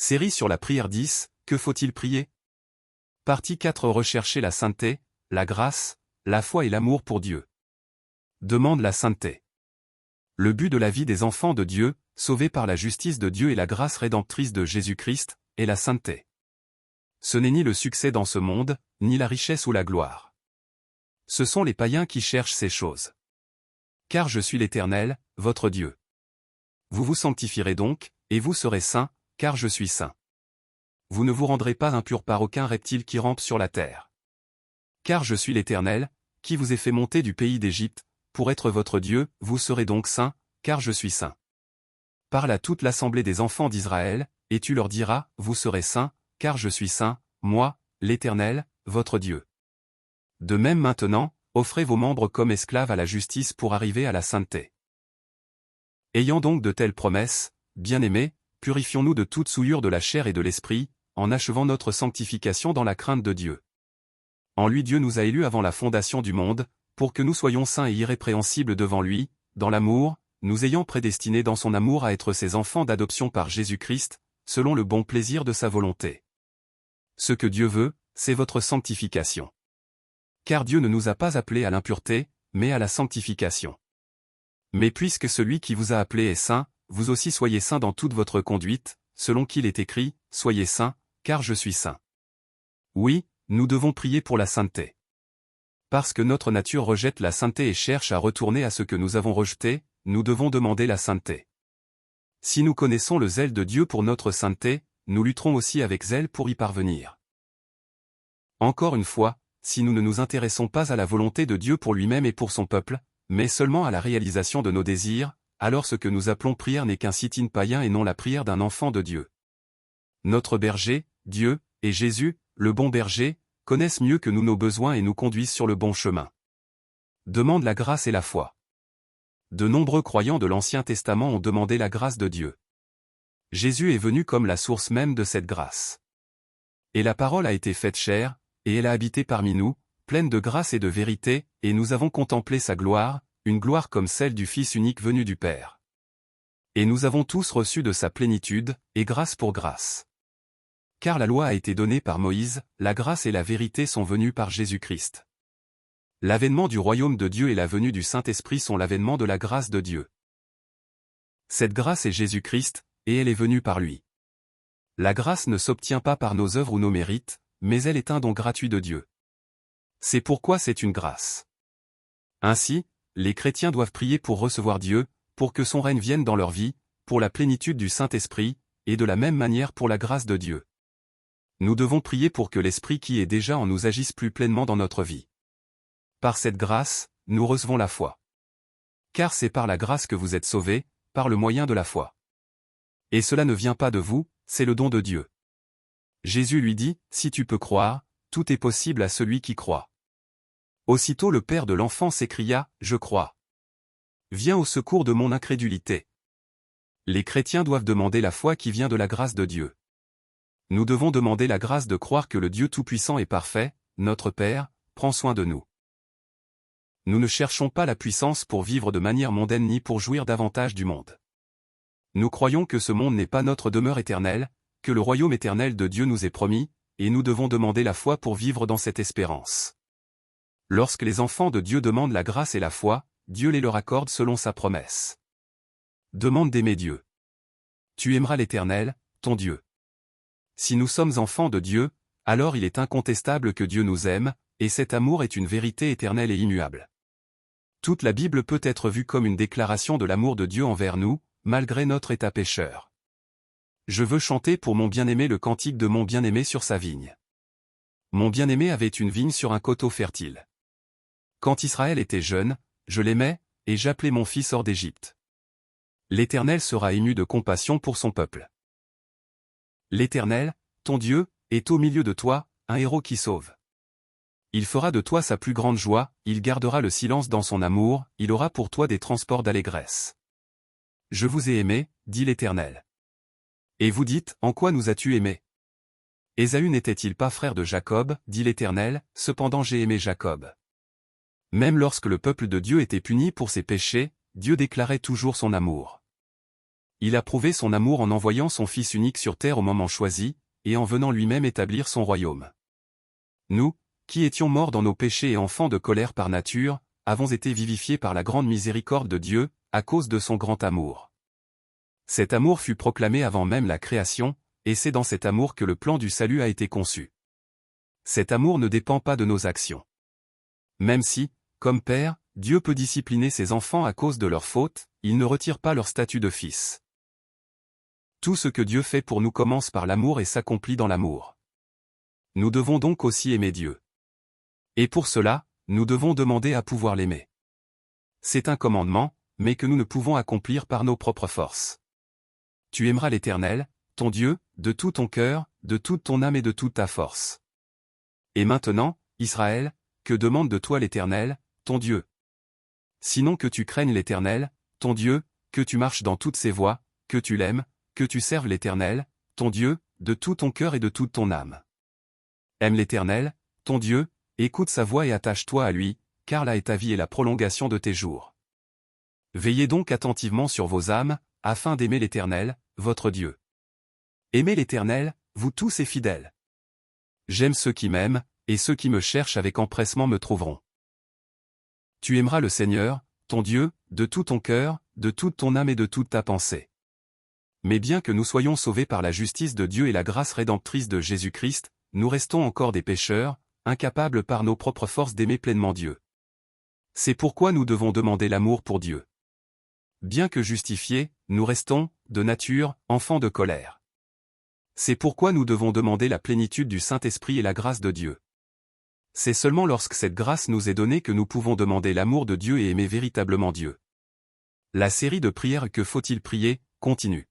Série sur la prière 10, que faut-il prier? Partie 4. Rechercher la sainteté, la grâce, la foi et l'amour pour Dieu. Demande la sainteté. Le but de la vie des enfants de Dieu, sauvés par la justice de Dieu et la grâce rédemptrice de Jésus-Christ, est la sainteté. Ce n'est ni le succès dans ce monde, ni la richesse ou la gloire. Ce sont les païens qui cherchent ces choses. Car je suis l'Éternel, votre Dieu. Vous vous sanctifierez donc, et vous serez saints, car je suis saint. Vous ne vous rendrez pas impurs par aucun reptile qui rampe sur la terre. Car je suis l'Éternel, qui vous ai fait monter du pays d'Égypte, pour être votre Dieu, vous serez donc saints, car je suis saint. Parle à toute l'assemblée des enfants d'Israël, et tu leur diras, vous serez saints, car je suis saint, moi, l'Éternel, votre Dieu. De même maintenant, offrez vos membres comme esclaves à la justice pour arriver à la sainteté. Ayant donc de telles promesses, bien-aimés, purifions-nous de toute souillure de la chair et de l'esprit, en achevant notre sanctification dans la crainte de Dieu. En lui Dieu nous a élus avant la fondation du monde, pour que nous soyons saints et irrépréhensibles devant lui, dans l'amour, nous ayant prédestinés dans son amour à être ses enfants d'adoption par Jésus-Christ, selon le bon plaisir de sa volonté. Ce que Dieu veut, c'est votre sanctification. Car Dieu ne nous a pas appelés à l'impureté, mais à la sanctification. Mais puisque celui qui vous a appelé est saint, vous aussi soyez saints dans toute votre conduite, selon qu'il est écrit, soyez saints, car je suis saint. Oui, nous devons prier pour la sainteté. Parce que notre nature rejette la sainteté et cherche à retourner à ce que nous avons rejeté, nous devons demander la sainteté. Si nous connaissons le zèle de Dieu pour notre sainteté, nous lutterons aussi avec zèle pour y parvenir. Encore une fois, si nous ne nous intéressons pas à la volonté de Dieu pour lui-même et pour son peuple, mais seulement à la réalisation de nos désirs, alors ce que nous appelons prière n'est qu'un sit-in païen et non la prière d'un enfant de Dieu. Notre berger, Dieu, et Jésus, le bon berger, connaissent mieux que nous nos besoins et nous conduisent sur le bon chemin. Demande la grâce et la foi. De nombreux croyants de l'Ancien Testament ont demandé la grâce de Dieu. Jésus est venu comme la source même de cette grâce. Et la parole a été faite chair, et elle a habité parmi nous, pleine de grâce et de vérité, et nous avons contemplé sa gloire, une gloire comme celle du Fils unique venu du Père. Et nous avons tous reçu de sa plénitude, et grâce pour grâce. Car la loi a été donnée par Moïse, la grâce et la vérité sont venues par Jésus-Christ. L'avènement du royaume de Dieu et la venue du Saint-Esprit sont l'avènement de la grâce de Dieu. Cette grâce est Jésus-Christ, et elle est venue par lui. La grâce ne s'obtient pas par nos œuvres ou nos mérites, mais elle est un don gratuit de Dieu. C'est pourquoi c'est une grâce. Ainsi, les chrétiens doivent prier pour recevoir Dieu, pour que son règne vienne dans leur vie, pour la plénitude du Saint-Esprit, et de la même manière pour la grâce de Dieu. Nous devons prier pour que l'Esprit qui est déjà en nous agisse plus pleinement dans notre vie. Par cette grâce, nous recevons la foi. Car c'est par la grâce que vous êtes sauvés, par le moyen de la foi. Et cela ne vient pas de vous, c'est le don de Dieu. Jésus lui dit, si tu peux croire, tout est possible à celui qui croit. Aussitôt le père de l'enfant s'écria, je crois. Viens au secours de mon incrédulité. Les chrétiens doivent demander la foi qui vient de la grâce de Dieu. Nous devons demander la grâce de croire que le Dieu Tout-Puissant et Parfait, notre Père, prend soin de nous. Nous ne cherchons pas la puissance pour vivre de manière mondaine ni pour jouir davantage du monde. Nous croyons que ce monde n'est pas notre demeure éternelle, que le royaume éternel de Dieu nous est promis, et nous devons demander la foi pour vivre dans cette espérance. Lorsque les enfants de Dieu demandent la grâce et la foi, Dieu les leur accorde selon sa promesse. Demande d'aimer Dieu. Tu aimeras l'Éternel, ton Dieu. Si nous sommes enfants de Dieu, alors il est incontestable que Dieu nous aime, et cet amour est une vérité éternelle et immuable. Toute la Bible peut être vue comme une déclaration de l'amour de Dieu envers nous, malgré notre état pécheur. Je veux chanter pour mon bien-aimé le cantique de mon bien-aimé sur sa vigne. Mon bien-aimé avait une vigne sur un coteau fertile. Quand Israël était jeune, je l'aimais, et j'appelais mon fils hors d'Égypte. L'Éternel sera ému de compassion pour son peuple. L'Éternel, ton Dieu, est au milieu de toi, un héros qui sauve. Il fera de toi sa plus grande joie, il gardera le silence dans son amour, il aura pour toi des transports d'allégresse. Je vous ai aimé, dit l'Éternel. Et vous dites, en quoi nous as-tu aimés? Ésaü n'était-il pas frère de Jacob, dit l'Éternel, cependant j'ai aimé Jacob. Même lorsque le peuple de Dieu était puni pour ses péchés, Dieu déclarait toujours son amour. Il a prouvé son amour en envoyant son Fils unique sur terre au moment choisi, et en venant lui-même établir son royaume. Nous, qui étions morts dans nos péchés et enfants de colère par nature, avons été vivifiés par la grande miséricorde de Dieu, à cause de son grand amour. Cet amour fut proclamé avant même la création, et c'est dans cet amour que le plan du salut a été conçu. Cet amour ne dépend pas de nos actions. Même si, comme Père, Dieu peut discipliner ses enfants à cause de leurs fautes, il ne retire pas leur statut de fils. Tout ce que Dieu fait pour nous commence par l'amour et s'accomplit dans l'amour. Nous devons donc aussi aimer Dieu. Et pour cela, nous devons demander à pouvoir l'aimer. C'est un commandement, mais que nous ne pouvons accomplir par nos propres forces. Tu aimeras l'Éternel, ton Dieu, de tout ton cœur, de toute ton âme et de toute ta force. Et maintenant, Israël, que demande de toi l'Éternel, ton Dieu? Sinon que tu craignes l'Éternel, ton Dieu, que tu marches dans toutes ses voies, que tu l'aimes, que tu serves l'Éternel, ton Dieu, de tout ton cœur et de toute ton âme. Aime l'Éternel, ton Dieu, écoute sa voix et attache-toi à lui, car là est ta vie et la prolongation de tes jours. Veillez donc attentivement sur vos âmes, afin d'aimer l'Éternel, votre Dieu. Aimez l'Éternel, vous tous et fidèles. J'aime ceux qui m'aiment, et ceux qui me cherchent avec empressement me trouveront. Tu aimeras le Seigneur, ton Dieu, de tout ton cœur, de toute ton âme et de toute ta pensée. Mais bien que nous soyons sauvés par la justice de Dieu et la grâce rédemptrice de Jésus-Christ, nous restons encore des pécheurs, incapables par nos propres forces d'aimer pleinement Dieu. C'est pourquoi nous devons demander l'amour pour Dieu. Bien que justifiés, nous restons, de nature, enfants de colère. C'est pourquoi nous devons demander la plénitude du Saint-Esprit et la grâce de Dieu. C'est seulement lorsque cette grâce nous est donnée que nous pouvons demander l'amour de Dieu et aimer véritablement Dieu. La série de prières Que faut-il prier continue.